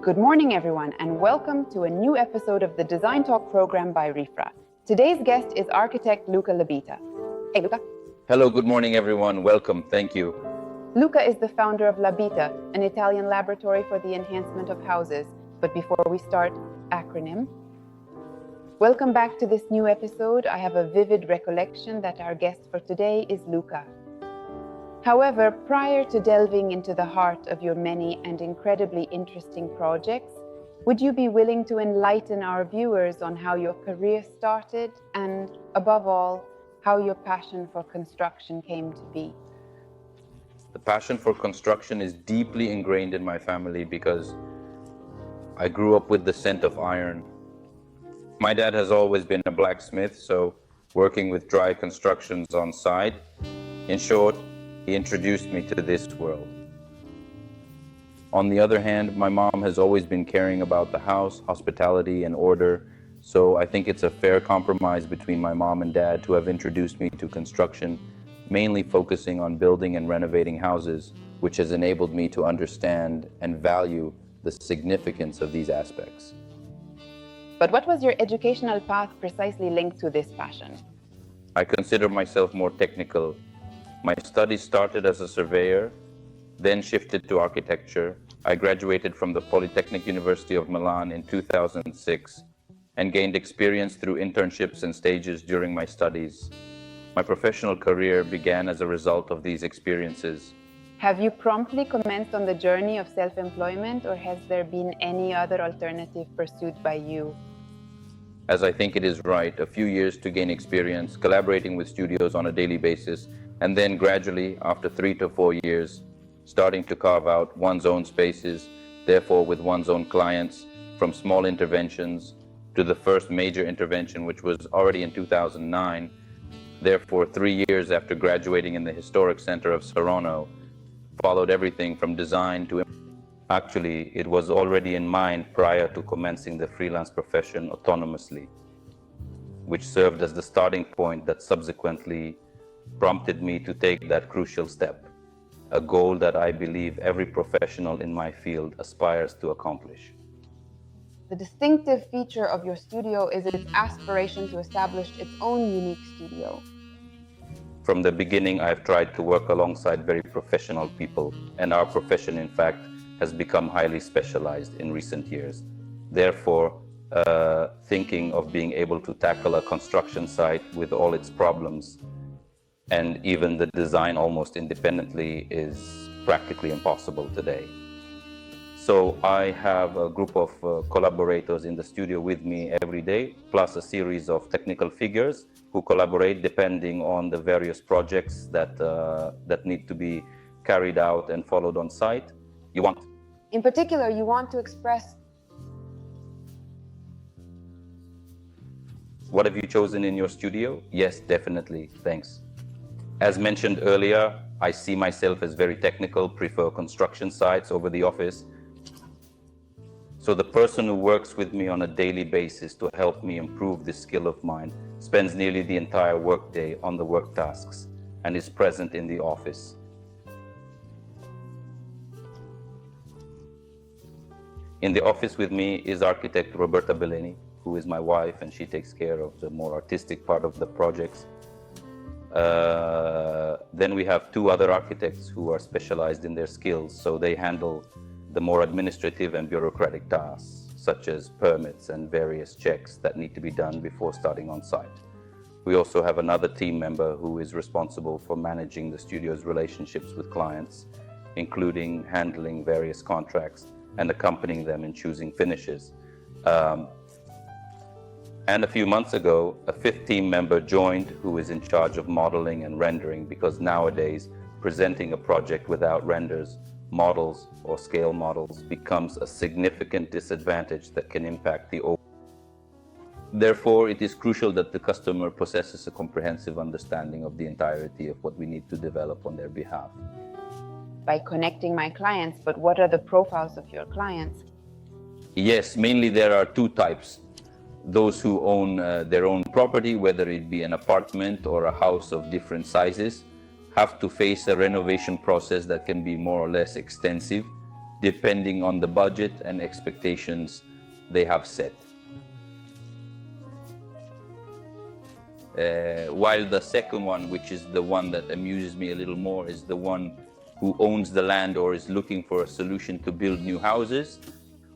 Good morning, everyone, and welcome to a new episode of the Design Talk program by Rifra. Today's guest is architect Luca Labita. Hey, Luca. Hello, good morning, everyone. Welcome. Thank you. Luca is the founder of Labita, an Italian laboratory for the enhancement of houses. But before we start, acronym. Welcome back to this new episode. I have a vivid recollection that our guest for today is Luca. However, prior to delving into the heart of your many and incredibly interesting projects, would you be willing to enlighten our viewers on how your career started and, above all, how your passion for construction came to be? The passion for construction is deeply ingrained in my family because I grew up with the scent of iron. My dad has always been a blacksmith, so working with dry constructions on site. In short, he introduced me to this world. On the other hand, my mom has always been caring about the house, hospitality, and order, so I think it's a fair compromise between my mom and dad to have introduced me to construction, mainly focusing on building and renovating houses, which has enabled me to understand and value the significance of these aspects. But what was your educational path precisely linked to this passion? I consider myself more technical. My studies started as a surveyor, then shifted to architecture. I graduated from the Polytechnic University of Milan in 2006 and gained experience through internships and stages during my studies. My professional career began as a result of these experiences. Have you promptly commenced on the journey of self-employment, or has there been any other alternative pursued by you? As I think it is right, a few years to gain experience, collaborating with studios on a daily basis, and then gradually, after 3 to 4 years, starting to carve out one's own spaces, therefore with one's own clients, from small interventions to the first major intervention, which was already in 2009. Therefore, 3 years after graduating in the historic center of Saronno, followed everything from design to... Actually, it was already in mind prior to commencing the freelance profession autonomously, which served as the starting point that subsequently prompted me to take that crucial step, a goal that I believe every professional in my field aspires to accomplish. The distinctive feature of your studio is its aspiration to establish its own unique studio. From the beginning, I've tried to work alongside very professional people, and our profession, in fact, has become highly specialized in recent years. Therefore, thinking of being able to tackle a construction site with all its problems and even the design almost independently is practically impossible today. So I have a group of collaborators in the studio with me every day, plus a series of technical figures who collaborate depending on the various projects that need to be carried out and followed on site. In particular, you want to express... What have you chosen in your studio? Yes, definitely. Thanks. As mentioned earlier, I see myself as very technical, prefer construction sites over the office. So the person who works with me on a daily basis to help me improve this skill of mine spends nearly the entire workday on the work tasks and is present in the office. In the office with me is architect Roberta Bellini, who is my wife, and she takes care of the more artistic part of the projects. Then we have 2 other architects who are specialized in their skills, so they handle the more administrative and bureaucratic tasks, such as permits and various checks that need to be done before starting on site. We also have another team member who is responsible for managing the studio's relationships with clients, including handling various contracts and accompanying them in choosing finishes. And a few months ago, a 5th team member joined who is in charge of modeling and rendering, because nowadays presenting a project without renders, models, or scale models becomes a significant disadvantage that can impact the overall. Therefore, it is crucial that the customer possesses a comprehensive understanding of the entirety of what we need to develop on their behalf. By connecting my clients, but what are the profiles of your clients? Yes, mainly there are 2 types. Those who own their own property, whether it be an apartment or a house of different sizes, have to face a renovation process that can be more or less extensive, depending on the budget and expectations they have set. While the second one, which is the one that amuses me a little more, is the one who owns the land or is looking for a solution to build new houses.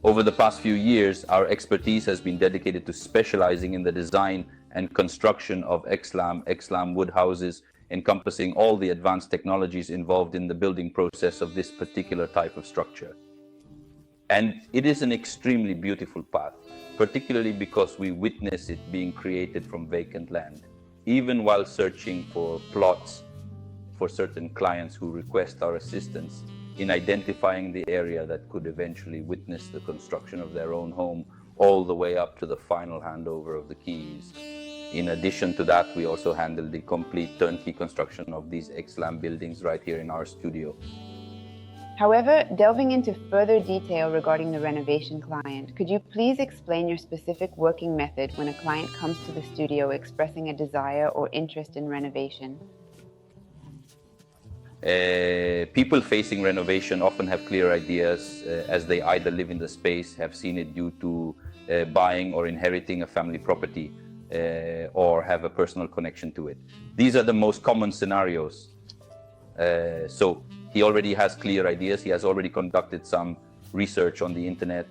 Over the past few years, our expertise has been dedicated to specializing in the design and construction of XLAM wood houses, encompassing all the advanced technologies involved in the building process of this particular type of structure. And it is an extremely beautiful path, particularly because we witness it being created from vacant land, even while searching for plots for certain clients who request our assistance in identifying the area that could eventually witness the construction of their own home, all the way up to the final handover of the keys. In addition to that, we also handle the complete turnkey construction of these XLAM buildings right here in our studio. However, delving into further detail regarding the renovation client, could you please explain your specific working method when a client comes to the studio expressing a desire or interest in renovation? People facing renovation often have clear ideas as they either live in the space, have seen it due to buying or inheriting a family property, or have a personal connection to it. These are the most common scenarios. So he already has clear ideas. He has already conducted some research on the internet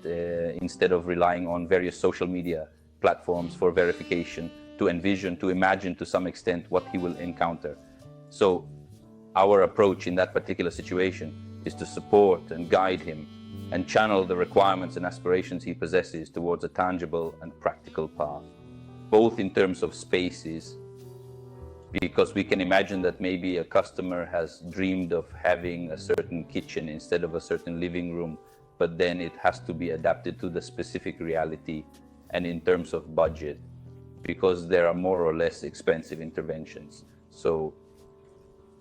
instead of relying on various social media platforms for verification, to envision, to imagine to some extent what he will encounter. So our approach in that particular situation is to support and guide him and channel the requirements and aspirations he possesses towards a tangible and practical path, both in terms of spaces, because we can imagine that maybe a customer has dreamed of having a certain kitchen instead of a certain living room, but then it has to be adapted to the specific reality and in terms of budget, because there are more or less expensive interventions. So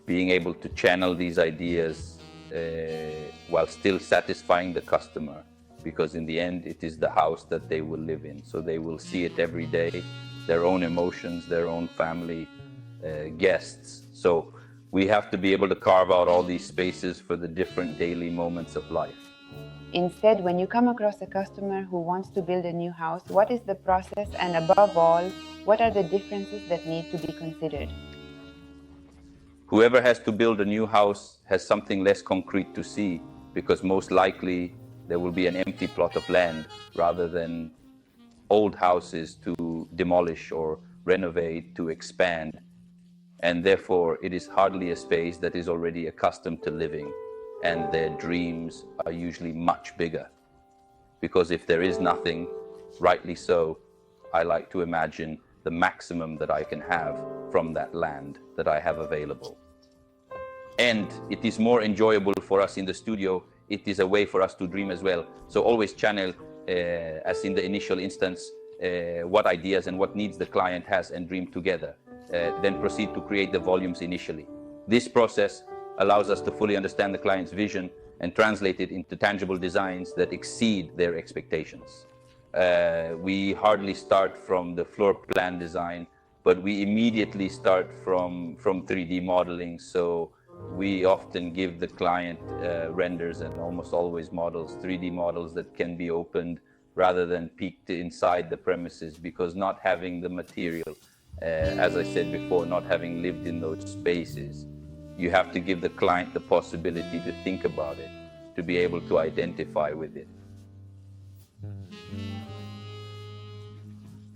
being able to channel these ideas while still satisfying the customer, because in the end it is the house that they will live in, so they will see it every day, their own emotions, their own family, guests. So we have to be able to carve out all these spaces for the different daily moments of life. Instead, when you come across a customer who wants to build a new house, what is the process, and above all, what are the differences that need to be considered? Whoever has to build a new house has something less concrete to see, because most likely there will be an empty plot of land rather than old houses to demolish or renovate, to expand. And therefore, it is hardly a space that is already accustomed to living, and their dreams are usually much bigger. Because if there is nothing, rightly so, I like to imagine the maximum that I can have from that land that I have available. And it is more enjoyable for us in the studio. It is a way for us to dream as well. So always channel, as in the initial instance, what ideas and what needs the client has, and dream together. Then proceed to create the volumes initially. This process allows us to fully understand the client's vision and translate it into tangible designs that exceed their expectations. We hardly start from the floor plan design, but we immediately start from 3D modeling. So we often give the client renders, and almost always models, 3D models that can be opened rather than peeked inside the premises, because not having the material, as I said before, not having lived in those spaces, you have to give the client the possibility to think about it, to be able to identify with it.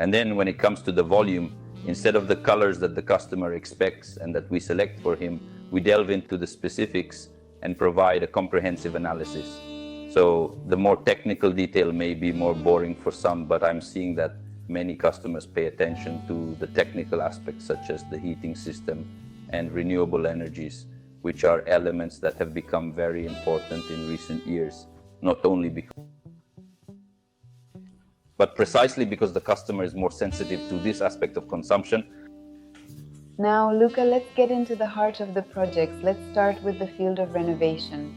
And then when it comes to the volume, instead of the colors that the customer expects and that we select for him, we delve into the specifics and provide a comprehensive analysis. So the more technical detail may be more boring for some, but I'm seeing that many customers pay attention to the technical aspects, such as the heating system and renewable energies, which are elements that have become very important in recent years, not only because, but precisely because the customer is more sensitive to this aspect of consumption. Now, Luca, let's get into the heart of the projects. Let's start with the field of renovation.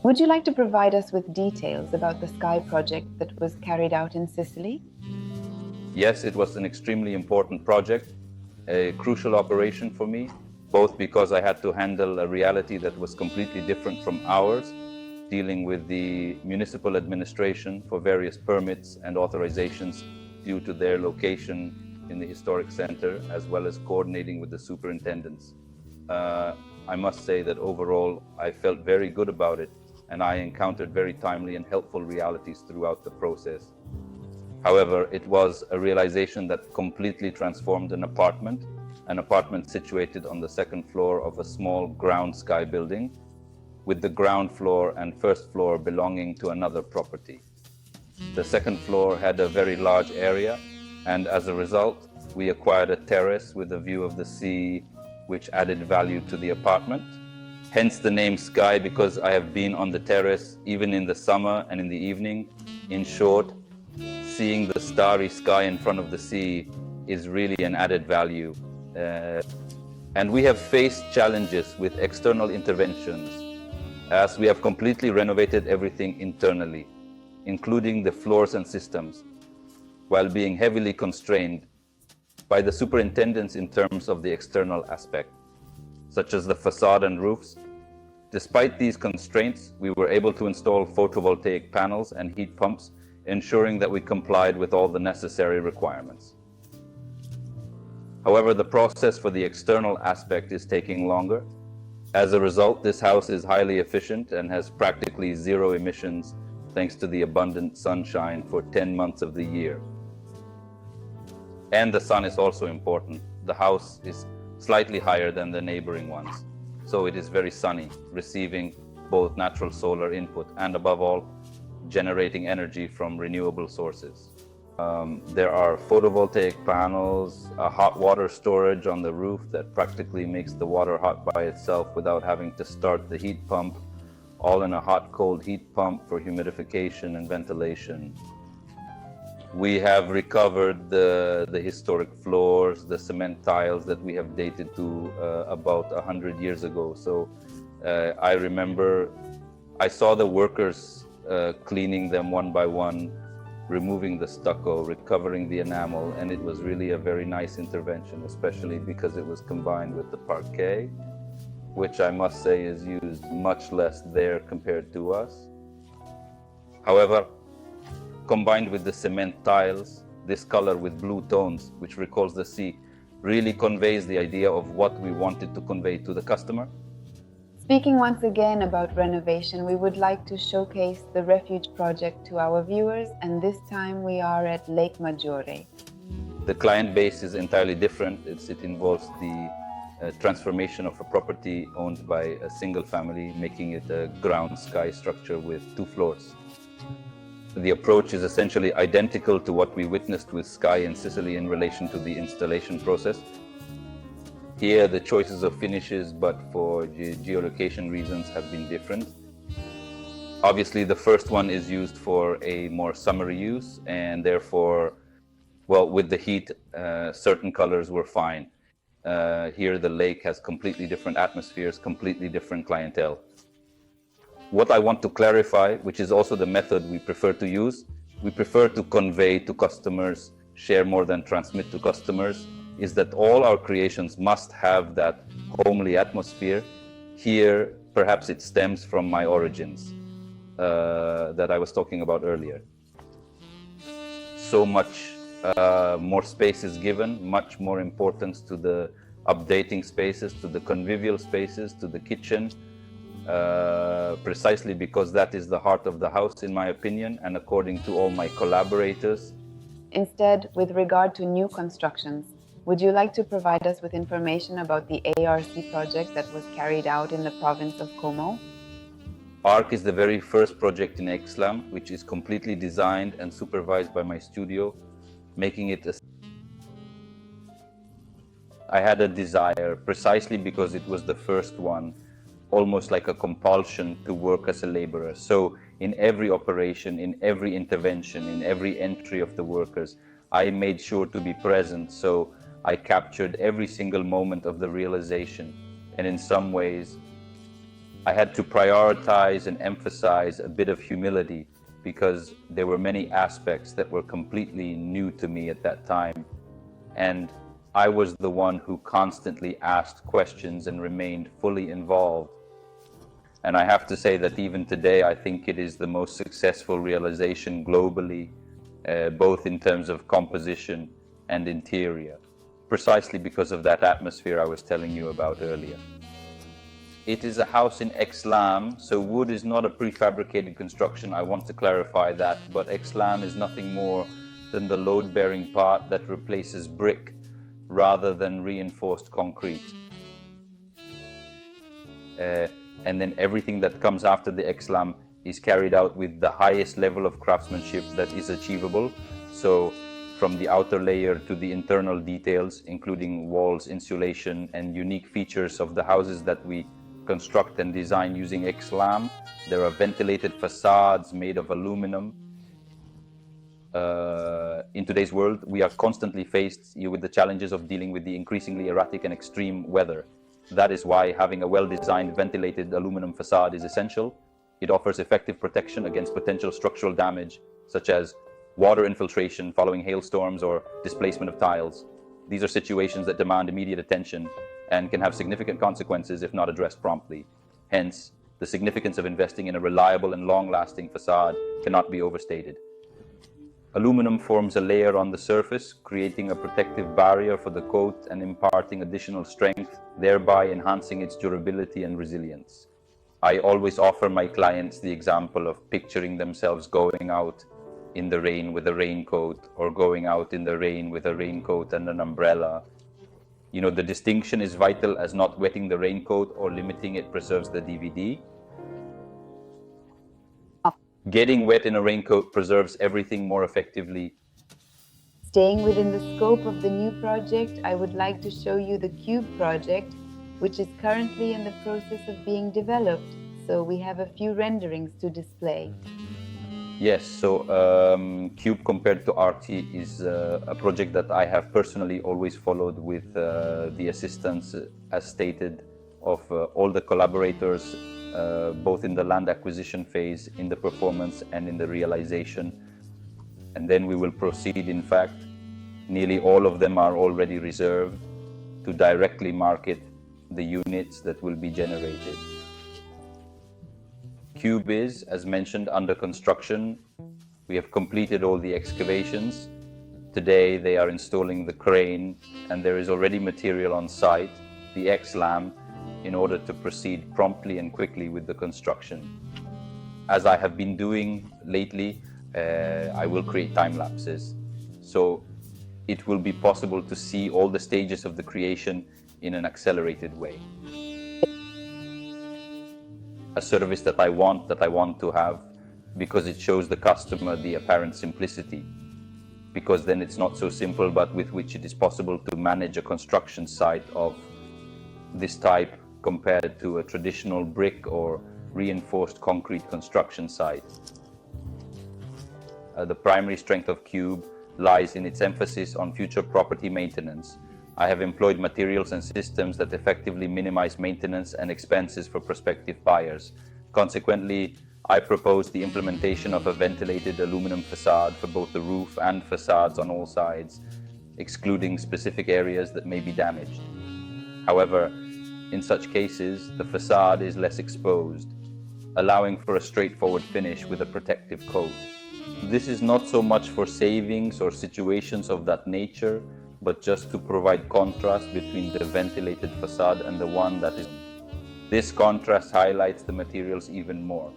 Would you like to provide us with details about the Sky project that was carried out in Sicily? Yes, it was an extremely important project, a crucial operation for me, both because I had to handle a reality that was completely different from ours, dealing with the municipal administration for various permits and authorizations due to their location in the historic center, as well as coordinating with the superintendents. I must say that overall, I felt very good about it, and I encountered very timely and helpful realities throughout the process. However, it was a realization that completely transformed an apartment situated on the second floor of a small ground sky building, with the ground floor and first floor belonging to another property. The second floor had a very large area, and as a result, we acquired a terrace with a view of the sea, which added value to the apartment. Hence the name Sky, because I have been on the terrace even in the summer and in the evening. In short, seeing the starry sky in front of the sea is really an added value. And we have faced challenges with external interventions, as we have completely renovated everything internally, including the floors and systems, while being heavily constrained by the superintendents in terms of the external aspect, such as the facade and roofs. Despite these constraints, we were able to install photovoltaic panels and heat pumps, ensuring that we complied with all the necessary requirements. However, the process for the external aspect is taking longer. As a result, this house is highly efficient and has practically zero emissions thanks to the abundant sunshine for 10 months of the year. And the sun is also important. The house is slightly higher than the neighboring ones, so it is very sunny, receiving both natural solar input and, above all, generating energy from renewable sources. There are photovoltaic panels, a hot water storage on the roof that practically makes the water hot by itself without having to start the heat pump, all in a hot-cold heat pump for humidification and ventilation. We have recovered the historic floors, the cement tiles that we have dated to about 100 years ago. So I remember I saw the workers cleaning them one by one, removing the stucco, recovering the enamel, and it was really a very nice intervention, especially because it was combined with the parquet, which I must say is used much less there compared to us. However, combined with the cement tiles, this color with blue tones, which recalls the sea, really conveys the idea of what we wanted to convey to the customer. Speaking once again about renovation, we would like to showcase the Refuge project to our viewers, and this time we are at Lake Maggiore. The client base is entirely different. It involves the transformation of a property owned by a single family, making it a ground sky structure with 2 floors. The approach is essentially identical to what we witnessed with Sky in Sicily in relation to the installation process. Here, the choices of finishes, but for geolocation reasons, have been different. Obviously, the first one is used for a more summery use, and therefore, well, with the heat, certain colors were fine. Here, the lake has completely different atmospheres, completely different clientele. What I want to clarify, which is also the method we prefer to use, we prefer to convey to customers, share more than transmit to customers, is that all our creations must have that homely atmosphere. Here, perhaps it stems from my origins that I was talking about earlier. So much more space is given, much more importance to the updating spaces, to the convivial spaces, to the kitchen, precisely because that is the heart of the house, in my opinion, and according to all my collaborators. Instead, with regard to new constructions, would you like to provide us with information about the ARC project that was carried out in the province of Como? ARC is the very first project in Exlam, which is completely designed and supervised by my studio, making it I had a desire, precisely because it was the first one, almost like a compulsion to work as a laborer. So in every operation, in every intervention, in every entry of the workers, I made sure to be present. So I captured every single moment of the realization. And in some ways, I had to prioritize and emphasize a bit of humility, because there were many aspects that were completely new to me at that time. And I was the one who constantly asked questions and remained fully involved. And I have to say that even today, I think it is the most successful realization globally, both in terms of composition and interior, precisely because of that atmosphere I was telling you about earlier. It is a house in Exlam, so wood is not a prefabricated construction. I want to clarify that, but Exlam is nothing more than the load-bearing part that replaces brick rather than reinforced concrete. And then everything that comes after the Exlam is carried out with the highest level of craftsmanship that is achievable. So from the outer layer to the internal details, including walls, insulation, and unique features of the houses that we construct and design using Exlam. There are ventilated facades made of aluminum. In today's world, we are constantly faced with the challenges of dealing with the increasingly erratic and extreme weather. That is why having a well-designed ventilated aluminum facade is essential. It offers effective protection against potential structural damage, such as water infiltration following hailstorms or displacement of tiles. These are situations that demand immediate attention and can have significant consequences if not addressed promptly. Hence, the significance of investing in a reliable and long-lasting facade cannot be overstated. Aluminum forms a layer on the surface, creating a protective barrier for the coat and imparting additional strength, thereby enhancing its durability and resilience. I always offer my clients the example of picturing themselves going out in the rain with a raincoat, or going out in the rain with a raincoat and an umbrella. You know, the distinction is vital, as not wetting the raincoat or limiting it preserves the DVD. Getting wet in a raincoat preserves everything more effectively. Staying within the scope of the new project, I would like to show you the Cube project, which is currently in the process of being developed. So we have a few renderings to display. Yes, so Cube compared to RT is a project that I have personally always followed with the assistance, as stated, of all the collaborators, both in the land acquisition phase, in the performance, and in the realization. And then we will proceed. In fact, nearly all of them are already reserved to directly market the units that will be generated. Cube is, as mentioned, under construction. We have completed all the excavations. Today they are installing the crane, and there is already material on site, the Exlam, in order to proceed promptly and quickly with the construction. As I have been doing lately, I will create time lapses. So it will be possible to see all the stages of the creation in an accelerated way. A service that I want to have, because it shows the customer the apparent simplicity, because then it's not so simple, but with which it is possible to manage a construction site of this type compared to a traditional brick or reinforced concrete construction site. The primary strength of Cube lies in its emphasis on future property maintenance. I have employed materials and systems that effectively minimize maintenance and expenses for prospective buyers. Consequently, I propose the implementation of a ventilated aluminum facade for both the roof and facades on all sides, excluding specific areas that may be damaged. However, in such cases, the facade is less exposed, allowing for a straightforward finish with a protective coat. This is not so much for savings or situations of that nature, but just to provide contrast between the ventilated facade and the one that is. This contrast highlights the materials even more.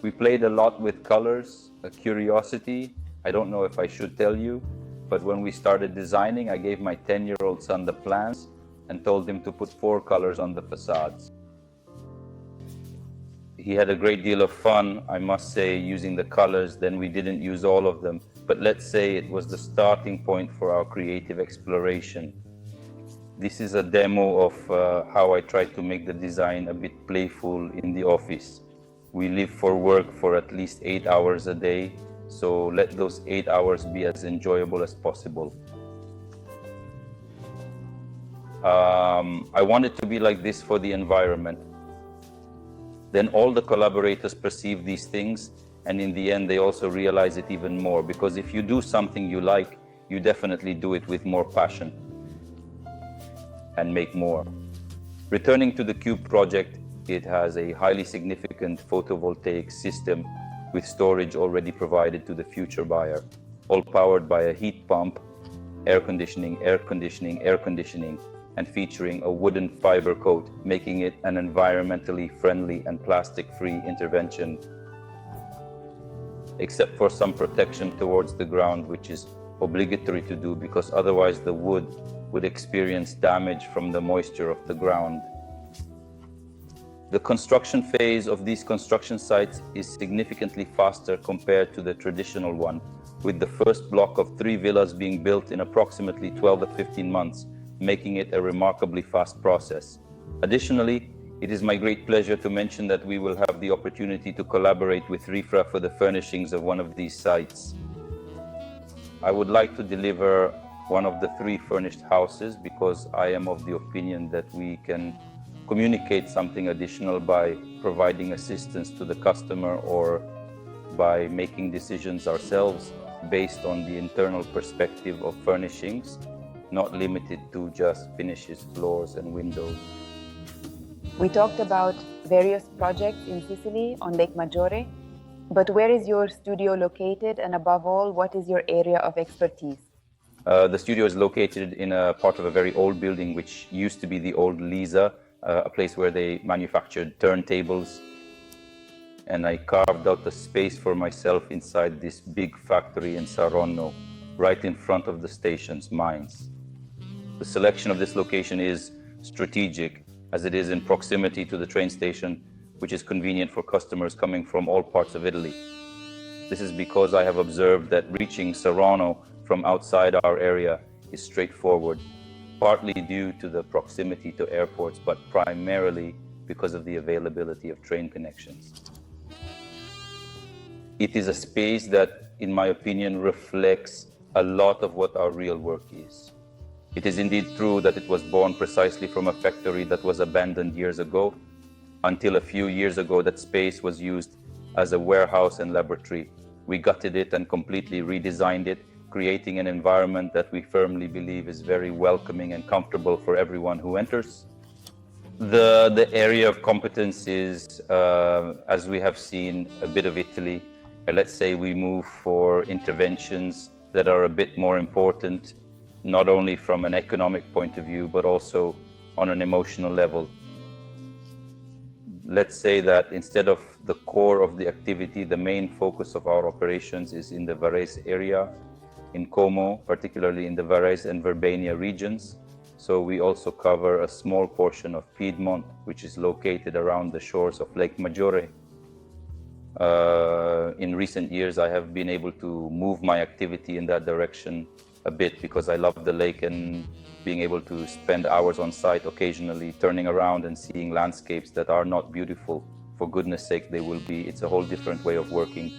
We played a lot with colors, a curiosity. I don't know if I should tell you, but when we started designing, I gave my 10-year-old son the plans and told him to put 4 colors on the facades. He had a great deal of fun, I must say, using the colors. Then we didn't use all of them, but let's say it was the starting point for our creative exploration. This is a demo of how I try to make the design a bit playful in the office. We live for work for at least 8 hours a day, so let those 8 hours be as enjoyable as possible. I want it to be like this for the environment. Then all the collaborators perceive these things, and in the end they also realize it even more, because if you do something you like, you definitely do it with more passion and make more. Returning to the Cube project, It has a highly significant photovoltaic system with storage already provided to the future buyer, all powered by a heat pump, air conditioning, and featuring a wooden fiber coat, making it an environmentally friendly and plastic-free intervention, except for some protection towards the ground, which is obligatory to do because otherwise the wood would experience damage from the moisture of the ground. The construction phase of these construction sites is significantly faster compared to the traditional one, with the first block of 3 villas being built in approximately 12 to 15 months, making it a remarkably fast process. Additionally, it is my great pleasure to mention that we will have the opportunity to collaborate with Rifra for the furnishings of one of these sites. I would like to deliver one of the 3 furnished houses because I am of the opinion that we can communicate something additional by providing assistance to the customer or by making decisions ourselves based on the internal perspective of furnishings, not limited to just finishes, floors, and windows. We talked about various projects in Sicily on Lake Maggiore, but where is your studio located, and above all, what is your area of expertise? The studio is located in a part of a very old building which used to be the old Lisa, a place where they manufactured turntables, and I carved out a space for myself inside this big factory in Saronno, right in front of the station's mines. The selection of this location is strategic, as it is in proximity to the train station, which is convenient for customers coming from all parts of Italy. This is because I have observed that reaching Saronno from outside our area is straightforward, partly due to the proximity to airports, but primarily because of the availability of train connections. It is a space that, in my opinion, reflects a lot of what our real work is. It is indeed true that it was born precisely from a factory that was abandoned years ago. Until a few years ago, that space was used as a warehouse and laboratory. We gutted it and completely redesigned it, creating an environment that we firmly believe is very welcoming and comfortable for everyone who enters. The area of competence is, as we have seen, a bit of Italy. Let's say we move for interventions that are a bit more important, not only from an economic point of view, but also on an emotional level. Let's say that instead of the core of the activity, the main focus of our operations is in the Varese area, in Como, particularly in the Varese and Verbania regions. So we also cover a small portion of Piedmont, which is located around the shores of Lake Maggiore. In recent years, I have been able to move my activity in that direction a bit because I love the lake and being able to spend hours on site occasionally, turning around and seeing landscapes that are not beautiful. For goodness sake, they will be. It's a whole different way of working.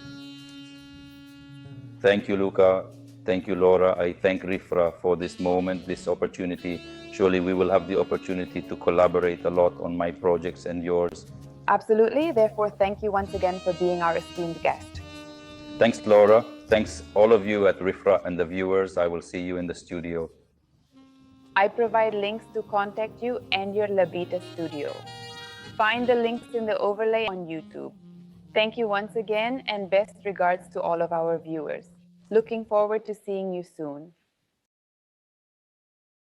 Thank you, Luca. Thank you, Laura. I thank Rifra for this moment, this opportunity. Surely we will have the opportunity to collaborate a lot on my projects and yours. Absolutely. Therefore, thank you once again for being our esteemed guest. Thanks, Laura. Thanks all of you at Rifra and the viewers. I will see you in the studio. I provide links to contact you and your Labita Studio. Find the links in the overlay on YouTube. Thank you once again, and best regards to all of our viewers. Looking forward to seeing you soon.